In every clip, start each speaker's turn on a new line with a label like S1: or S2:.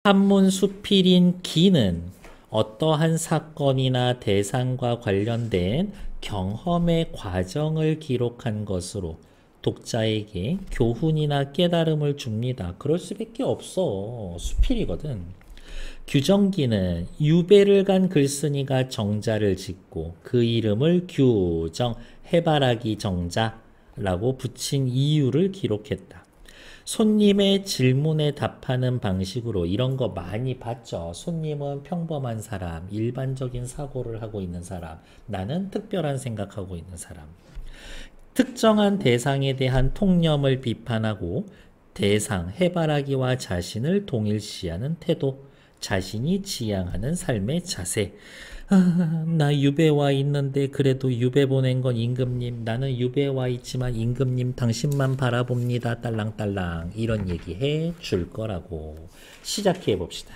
S1: 한문 수필인 기는 어떠한 사건이나 대상과 관련된 경험의 과정을 기록한 것으로 독자에게 교훈이나 깨달음을 줍니다. 그럴 수밖에 없어. 수필이거든. 규정기는 유배를 간 글쓴이가 정자를 짓고 그 이름을 규정, 해바라기 정자라고 붙인 이유를 기록했다. 손님의 질문에 답하는 방식으로 이런 거 많이 봤죠. 손님은 평범한 사람, 일반적인 사고를 하고 있는 사람, 나는 특별한 생각하고 있는 사람. 특정한 대상에 대한 통념을 비판하고 대상, 해바라기와 자신을 동일시하는 태도, 자신이 지향하는 삶의 자세. 나 유배 와 있는데 그래도 유배 보낸 건 임금님. 나는 유배 와 있지만 임금님 당신만 바라봅니다. 딸랑딸랑. 이런 얘기 해 줄 거라고. 시작해 봅시다.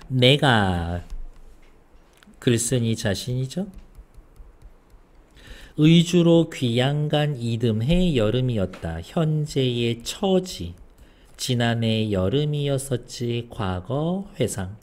S1: 내가 글쓴이 자신이죠. 의주로 귀양간 이듬해 여름이었다. 현재의 처지. 지난해 여름이었었지. 과거 회상.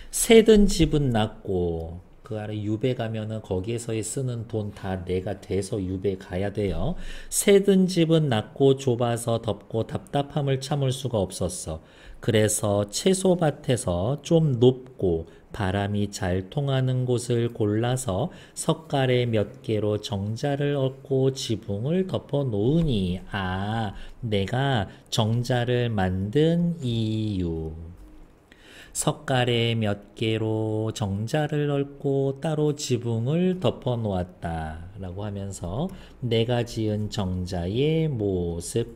S1: 새든 집은 낮고 그 아래 유배 가면은 거기에서 쓰는 돈 다 내가 대서 유배 가야 돼요. 새든 집은 낮고 좁아서 덥고 답답함을 참을 수가 없었어. 그래서 채소밭에서 좀 높고 바람이 잘 통하는 곳을 골라서 석가래 몇 개로 정자를 얹고 지붕을 덮어 놓으니 내가 정자를 만든 이유. 석가래 몇 개로 정자를 얹고 따로 지붕을 덮어 놓았다 라고 하면서 내가 지은 정자의 모습.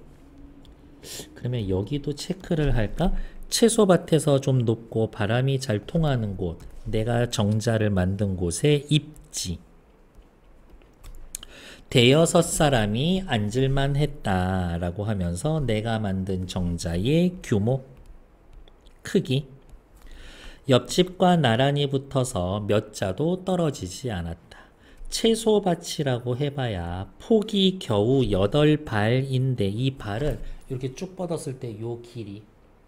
S1: 그러면 여기도 체크를 할까? 채소밭에서 좀 높고 바람이 잘 통하는 곳, 내가 정자를 만든 곳의 입지. 대여섯 사람이 앉을만 했다라고 하면서 내가 만든 정자의 규모, 크기. 옆집과 나란히 붙어서 몇 자도 떨어지지 않았다. 채소밭이라고 해봐야 폭이 겨우 8발인데 이 발을 이렇게 쭉 뻗었을 때 요 길이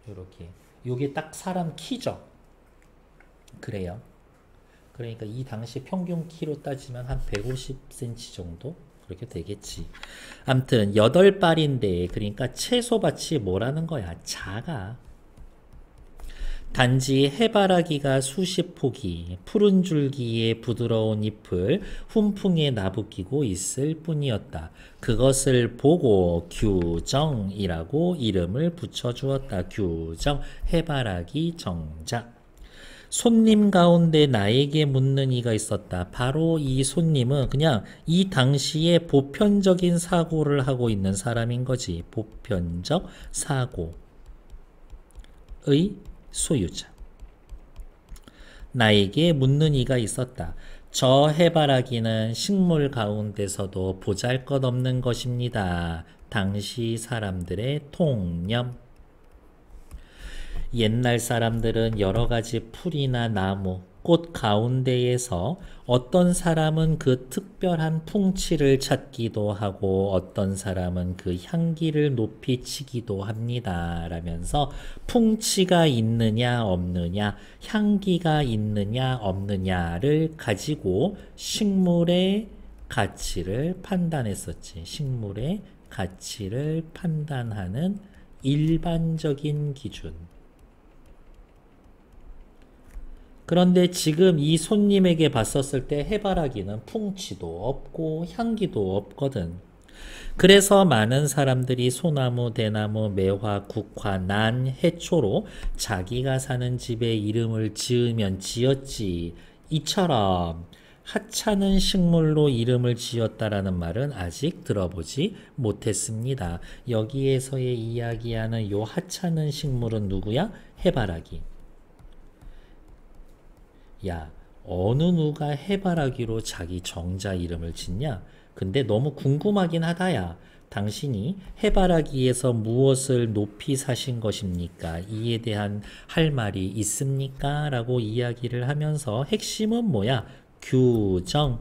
S1: 이렇게 요게 딱 사람 키죠. 그래요. 그러니까 이 당시 평균 키로 따지면 한 150cm 정도 그렇게 되겠지. 암튼 8발인데 그러니까 채소밭이 뭐라는 거야? 작아. 단지 해바라기가 수십 포기 푸른 줄기에 부드러운 잎을 훈풍에 나부끼고 있을 뿐이었다. 그것을 보고 규정이라고 이름을 붙여주었다. 규정, 해바라기 정자. 손님 가운데 나에게 묻는 이가 있었다. 바로 이 손님은 그냥 이 당시에 보편적인 사고를 하고 있는 사람인 거지. 보편적 사고의 소유자. 나에게 묻는 이가 있었다. 저 해바라기는 식물 가운데서도 보잘것없는 것입니다. 당시 사람들의 통념. 옛날 사람들은 여러 가지 풀이나 나무, 꽃 가운데에서 어떤 사람은 그 특별한 풍치를 찾기도 하고 어떤 사람은 그 향기를 높이 치기도 합니다. 라면서 풍치가 있느냐 없느냐, 향기가 있느냐 없느냐를 가지고 식물의 가치를 판단했었지. 식물의 가치를 판단하는 일반적인 기준. 그런데 지금 이 손님에게 봤었을 때 해바라기는 풍치도 없고 향기도 없거든. 그래서 많은 사람들이 소나무, 대나무, 매화, 국화, 난, 해초로 자기가 사는 집에 이름을 지으면 지었지. 이처럼 하찮은 식물로 이름을 지었다라는 말은 아직 들어보지 못했습니다. 여기에서의 이야기하는 요 하찮은 식물은 누구야? 해바라기. 야, 어느 누가 해바라기로 자기 정자 이름을 짓냐? 근데 너무 궁금하긴 하다야. 당신이 해바라기에서 무엇을 높이 사신 것입니까? 이에 대한 할 말이 있습니까? 라고 이야기를 하면서 핵심은 뭐야? 규정이라고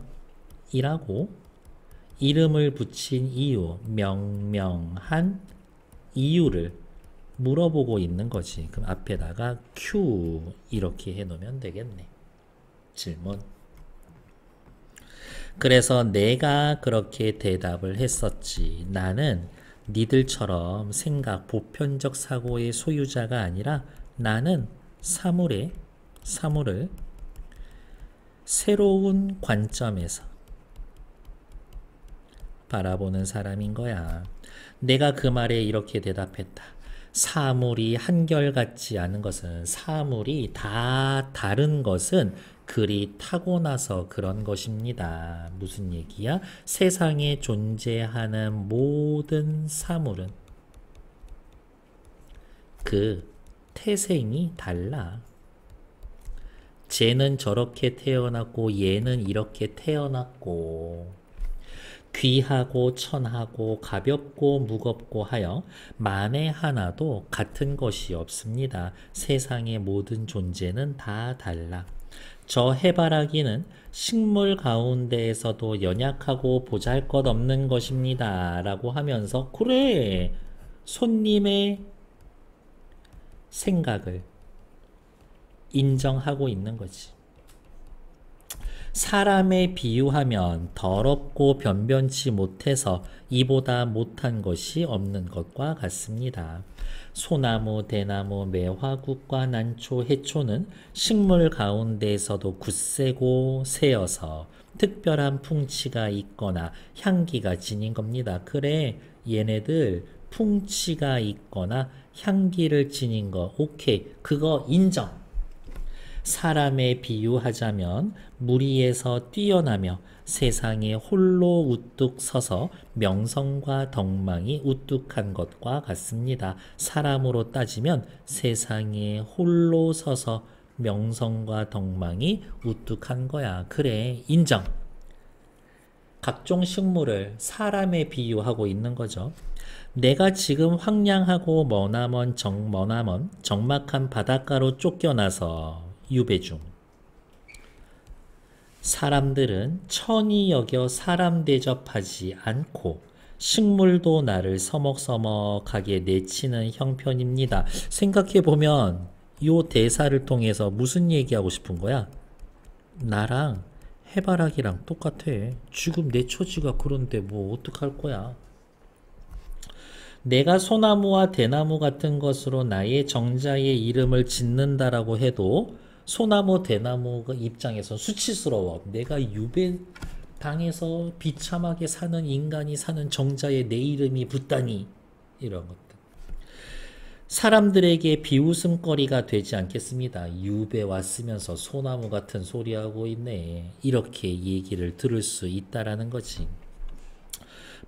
S1: 이름을 붙인 이유, 명명한 이유를 물어보고 있는 거지. 그럼 앞에다가 Q 이렇게 해놓으면 되겠네. 질문. 그래서 내가 그렇게 대답을 했었지. 나는 니들처럼 생각, 보편적 사고의 소유자가 아니라 나는 사물을 새로운 관점에서 바라보는 사람인 거야. 내가 그 말에 이렇게 대답했다. 사물이 한결같지 않은 것은, 사물이 다 다른 것은 그리 타고나서 그런 것입니다. 무슨 얘기야? 세상에 존재하는 모든 사물은 그 태생이 달라. 쟤는 저렇게 태어났고 얘는 이렇게 태어났고, 귀하고 천하고 가볍고 무겁고 하여 만에 하나도 같은 것이 없습니다. 세상의 모든 존재는 다 달라. 저 해바라기는 식물 가운데에서도 연약하고 보잘것없는 것입니다. 라고 하면서 그래, 손님의 생각을 인정하고 있는 거지. 사람에 비유하면 더럽고 변변치 못해서 이보다 못한 것이 없는 것과 같습니다. 소나무, 대나무, 매화국과 난초, 해초는 식물 가운데에서도 굳세고 세어서 특별한 풍치가 있거나 향기가 지닌 겁니다. 그래, 얘네들 풍치가 있거나 향기를 지닌 거, 오케이, 그거 인정. 사람에 비유하자면 무리에서 뛰어나며 세상에 홀로 우뚝 서서 명성과 덕망이 우뚝한 것과 같습니다. 사람으로 따지면 세상에 홀로 서서 명성과 덕망이 우뚝한 거야. 그래, 인정. 각종 식물을 사람에 비유하고 있는 거죠. 내가 지금 황량하고 머나먼 적막한 바닷가로 쫓겨나서 유배 중. 사람들은 천히 여겨 사람 대접하지 않고 식물도 나를 서먹서먹하게 내치는 형편입니다. 생각해보면 이 대사를 통해서 무슨 얘기하고 싶은 거야? 나랑 해바라기랑 똑같아. 지금 내 처지가 그런데 뭐 어떡할 거야? 내가 소나무와 대나무 같은 것으로 나의 정자의 이름을 짓는다라고 해도 소나무, 대나무 입장에서 수치스러워. 내가 유배당해서 비참하게 사는 인간이 사는 정자에 내 이름이 붙다니. 이런 것들. 사람들에게 비웃음거리가 되지 않겠습니다. 유배 왔으면서 소나무 같은 소리 하고 있네. 이렇게 얘기를 들을 수 있다라는 거지.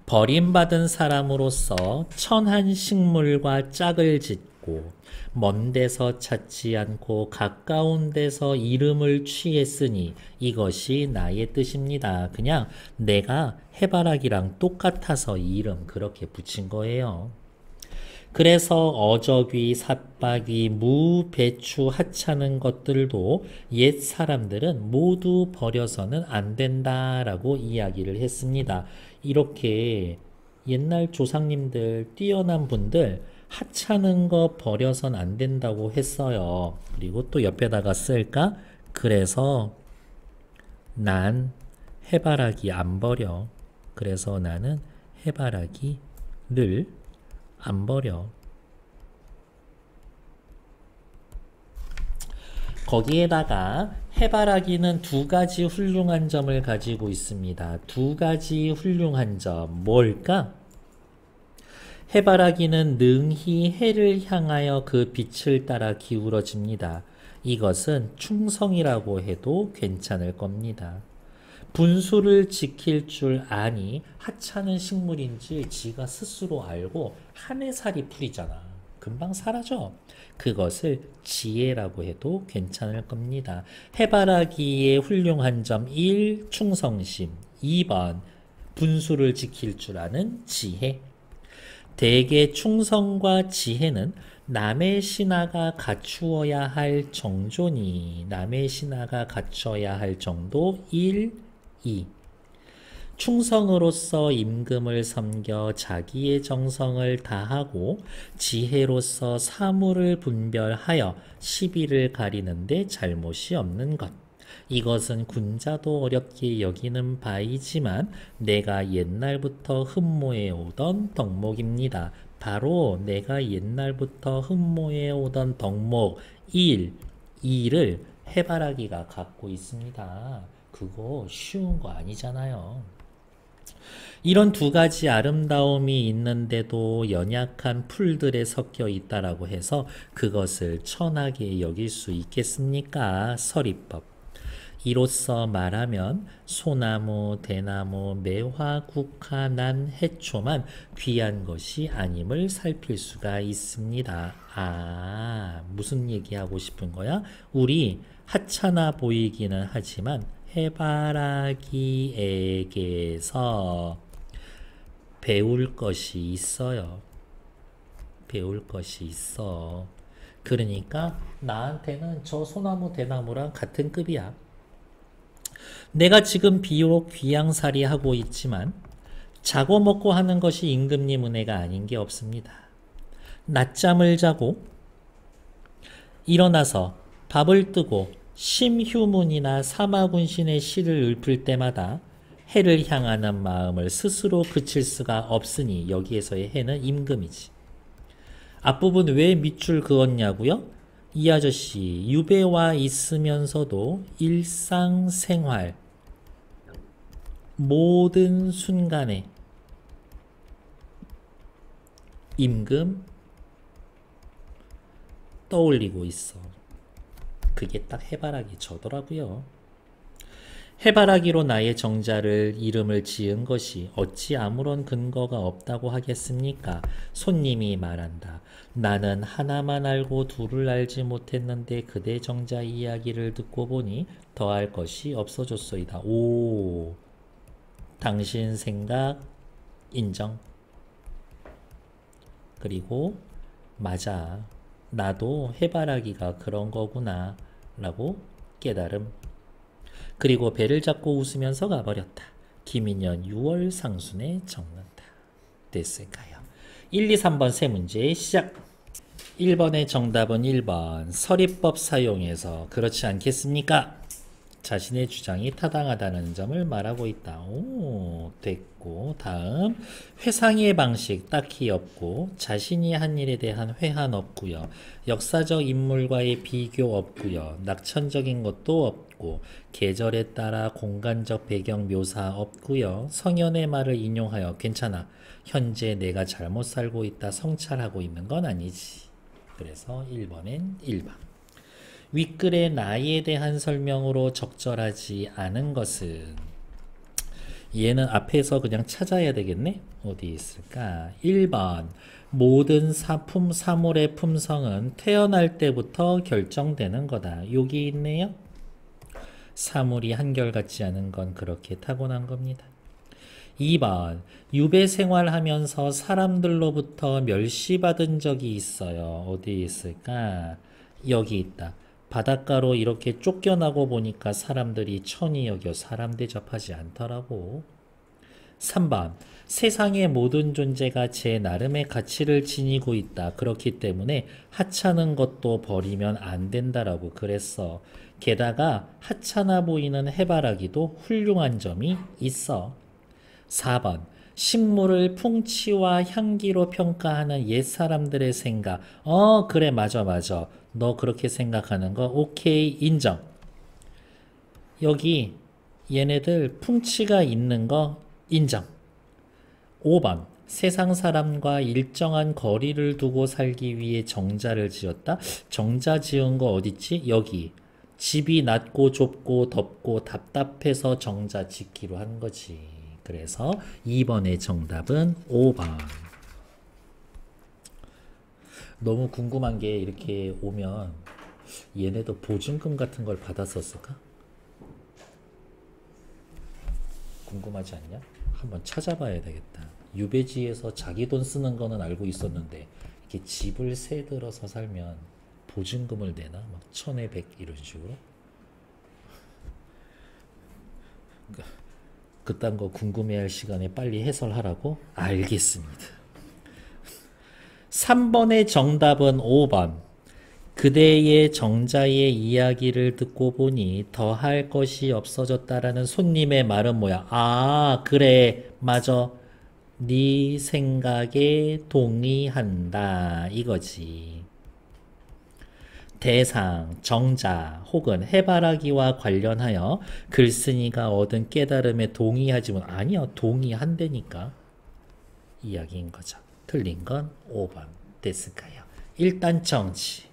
S1: 버림받은 사람으로서 천한 식물과 짝을 짓고 먼 데서 찾지 않고 가까운 데서 이름을 취했으니 이것이 나의 뜻입니다. 그냥 내가 해바라기랑 똑같아서 이 이름 그렇게 붙인 거예요. 그래서 어저귀, 삿바귀, 무, 배추, 하찮은 것들도 옛 사람들은 모두 버려서는 안 된다라고 이야기를 했습니다. 이렇게 옛날 조상님들, 뛰어난 분들 하찮은 거 버려선 안 된다고 했어요. 그리고 또 옆에다가 쓸까? 그래서 난 해바라기 안 버려. 그래서 나는 해바라기를 안 버려. 거기에다가 해바라기는 두 가지 훌륭한 점을 가지고 있습니다. 두 가지 훌륭한 점 뭘까? 해바라기는 능히 해를 향하여 그 빛을 따라 기울어집니다. 이것은 충성이라고 해도 괜찮을 겁니다. 분수를 지킬 줄 아니 하찮은 식물인지 지가 스스로 알고 한 해살이 풀이잖아. 금방 사라져. 그것을 지혜라고 해도 괜찮을 겁니다. 해바라기의 훌륭한 점 1. 충성심 2번 분수를 지킬 줄 아는 지혜. 대개 충성과 지혜는 남의 신하가 갖추어야 할 정조니 남의 신하가 갖춰야 할 정도 1, 2. 충성으로서 임금을 섬겨 자기의 정성을 다하고 지혜로서 사물을 분별하여 시비를 가리는데 잘못이 없는 것. 이것은 군자도 어렵게 여기는 바이지만 내가 옛날부터 흠모해 오던 덕목입니다. 바로 내가 옛날부터 흠모해 오던 덕목 2를 해바라기가 갖고 있습니다. 그거 쉬운 거 아니잖아요. 이런 두 가지 아름다움이 있는데도 연약한 풀들에 섞여 있다라고 해서 그것을 천하게 여길 수 있겠습니까? 서리법. 이로써 말하면 소나무, 대나무, 매화, 국화, 난, 해초만 귀한 것이 아님을 살필 수가 있습니다. 아, 무슨 얘기하고 싶은 거야? 우리 하찮아 보이기는 하지만 해바라기에게서 배울 것이 있어요. 배울 것이 있어. 그러니까 나한테는 저 소나무, 대나무랑 같은 급이야. 내가 지금 비록 귀양살이 하고 있지만 자고 먹고 하는 것이 임금님 은혜가 아닌 게 없습니다. 낮잠을 자고 일어나서 밥을 뜨고 심휴문이나 사마군신의 시를 읊을 때마다 해를 향하는 마음을 스스로 그칠 수가 없으니 여기에서의 해는 임금이지. 앞부분 왜 밑줄 그었냐고요? 이 아저씨 유배와 있으면서도 일상생활 모든 순간에 임금 떠올리고 있어. 그게 딱 해바라기 저더라고요. 해바라기로 나의 정자를 이름을 지은 것이 어찌 아무런 근거가 없다고 하겠습니까? 손님이 말한다. 나는 하나만 알고 둘을 알지 못했는데 그대 정자 이야기를 듣고 보니 더할 것이 없어졌소이다. 오, 당신 생각 인정. 그리고 맞아. 나도 해바라기가 그런 거구나 라고 깨달음. 그리고 배를 잡고 웃으면서 가버렸다. 김인년 6월 상순에 적는다. 됐을까요? 1, 2, 3번 세 문제 시작. 1번의 정답은 1번 서리법 사용해서 그렇지 않겠습니까? 자신의 주장이 타당하다는 점을 말하고 있다. 오, 됐고 다음 회상의 방식 딱히 없고 자신이 한 일에 대한 회한 없고요. 역사적 인물과의 비교 없고요. 낙천적인 것도 없고 계절에 따라 공간적 배경 묘사 없고요. 성현의 말을 인용하여 괜찮아. 현재 내가 잘못 살고 있다 성찰하고 있는 건 아니지. 그래서 1번엔 1번. 윗글의 나에 대한 설명으로 적절하지 않은 것은 얘는 앞에서 그냥 찾아야 되겠네? 어디 있을까? 1번 모든 사품, 사물의 품성은 태어날 때부터 결정되는 거다. 여기 있네요. 사물이 한결같지 않은 건 그렇게 타고난 겁니다. 2번 유배 생활하면서 사람들로부터 멸시받은 적이 있어요. 어디 있을까? 여기 있다. 바닷가로 이렇게 쫓겨나고 보니까 사람들이 천히 여겨 사람 대접하지 않더라고. 3번 세상의 모든 존재가 제 나름의 가치를 지니고 있다. 그렇기 때문에 하찮은 것도 버리면 안 된다라고 그랬어. 게다가 하찮아 보이는 해바라기도 훌륭한 점이 있어. 4번 식물을 풍치와 향기로 평가하는 옛사람들의 생각. 그래 맞아. 너 그렇게 생각하는 거 오케이 인정. 여기 얘네들 풍치가 있는 거 인정. 5번 세상 사람과 일정한 거리를 두고 살기 위해 정자를 지었다. 정자 지은 거 어딨지? 여기 집이 낮고 좁고 덥고 답답해서 정자 짓기로 한 거지. 그래서 2번의 정답은 5번. 너무 궁금한 게 이렇게 오면 얘네도 보증금 같은 걸 받았었을까? 궁금하지 않냐? 한번 찾아봐야 되겠다. 유배지에서 자기 돈 쓰는 거는 알고 있었는데 이렇게 집을 세 들어서 살면 보증금을 내나? 막 1,100 이런 식으로? 그딴 거 궁금해할 시간에 빨리 해설하라고? 알겠습니다. 3번의 정답은 5번. 그대의 정자의 이야기를 듣고 보니 더 할 것이 없어졌다라는 손님의 말은 뭐야? 아, 그래, 맞아. 네 생각에 동의한다. 이거지. 대상, 정자 혹은 해바라기와 관련하여 글쓴이가 얻은 깨달음에 동의하지 못. 아니야, 동의한다니까. 이야기인 거죠. 틀린 건 5번 됐을까요? 일단 정지.